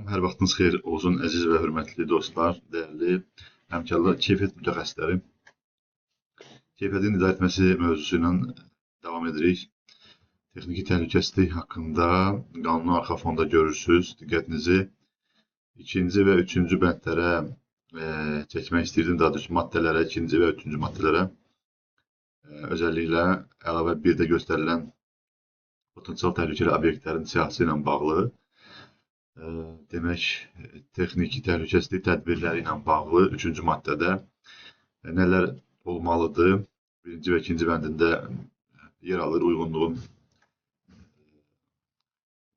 Hər vaxtınız xeyir olsun, əziz və hörmətli dostlar, dəyərli həmkarlar, keyfiyyət mütəxəssisləri. Keyfiyyətin idarə etməsi mövzusu ilə davam edirik. Texniki təhlükəsizlik haqqında qanunu arxa fonda görürsünüz. Diqqətinizi ikinci və üçüncü bəndlərə çəkmək istəyirdim, daha doğrusu maddələrə, ikinci və üçüncü maddələrə. Özəlliklə əlavə 1-də göstərilən potensial təhlükəli obyektlərin siyahısı ilə bağlı. Demək, texniki təhlükəsizlik tədbirləri ilə bağlı 3-cü maddədə nələr olmalıdır? Birinci və ikinci bəndində yer alır uyğunluğun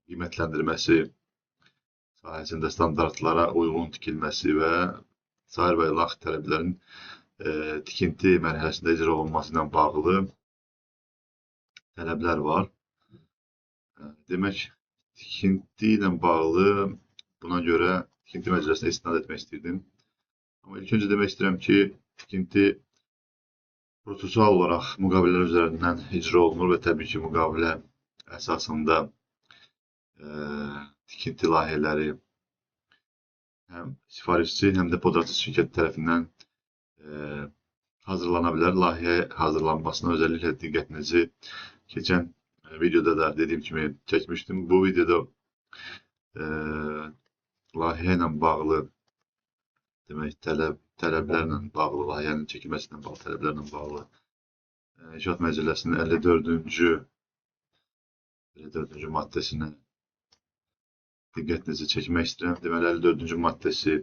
qiymətləndirməsi, sahəsində standartlara uyğun tikilməsi və sair və ilax tələblərin tikinti mərhələsində icra olunması ilə bağlı tələblər var. Demək, tikinti ilə bağlı buna görə tikinti məcəlləsinə istinad etmək istəyirdim. Amma ilk öncə demək istəyirəm ki, tikinti prosesual olaraq müqavilələr üzərindən icra olunur və təbii ki, müqavilə əsasında tikinti layihələri həm sifarişçi, həm də podratçı şirkət tərəfindən hazırlana bilər. Layihə hazırlanmasına özəlliklə diqqətinizi keçən videoda da dediyim kimi çəkmişdim. Bu videoda layihə ilə bağlı, demək, tələblərlə bağlı, layihənin çəkilməsi ilə bağlı, tələblərlə bağlı İnşaat Məcəlləsinin 54-cü maddəsinə diqqətinizi çəkmək istəyirəm. Deməli, 54-cü maddəsi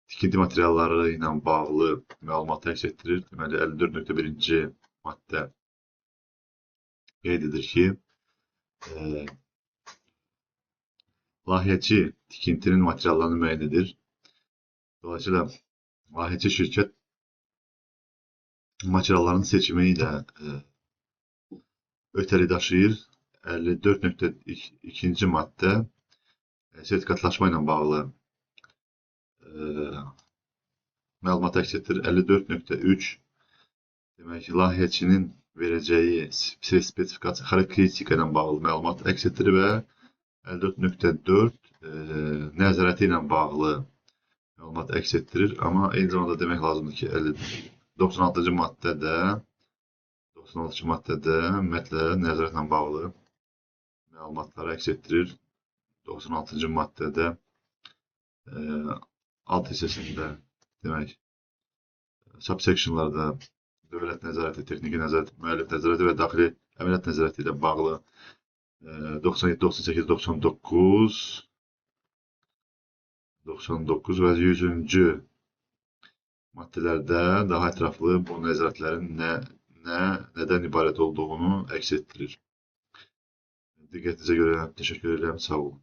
tikinti materialları ilə bağlı məlumatı əks etdirir. Deməli, 54.1-ci maddə qeyd edir ki, layihəçi tikintinin materiallarını müəyyən edir. Dolayısıyla, layihəçi şirkət materialların seçimi ilə ötəri daşıyır. 54.2-ci maddə sertifikatlaşma ilə bağlı məlumat əks etdirir. 54.3 demək, layihəçinin verəcəyi spesifikasiya, xarakteristika ilə bağlı məlumat əks etdirir və 54.4 nəzarəti ilə bağlı məlumat əks etdirir. Amma eyni zamanda demək lazımdır ki, 96-cı maddədə ümumiyyətlə nəzarətlə bağlı məlumatları əks etdirir. 96-cı maddədə alt hissəsində, demək, subsectionlarda dövlət nəzarəti, texniki nəzarət, müəllif nəzarəti və daxili əməliyyat nəzarəti ilə bağlı 97, 98, 99 və 100-cü maddələrdə daha ətraflı bu nəzarətlərin nədən ibarət olduğunu əks etdirir. Diqqətinizə görə təşəkkür edirəm, sağ olun.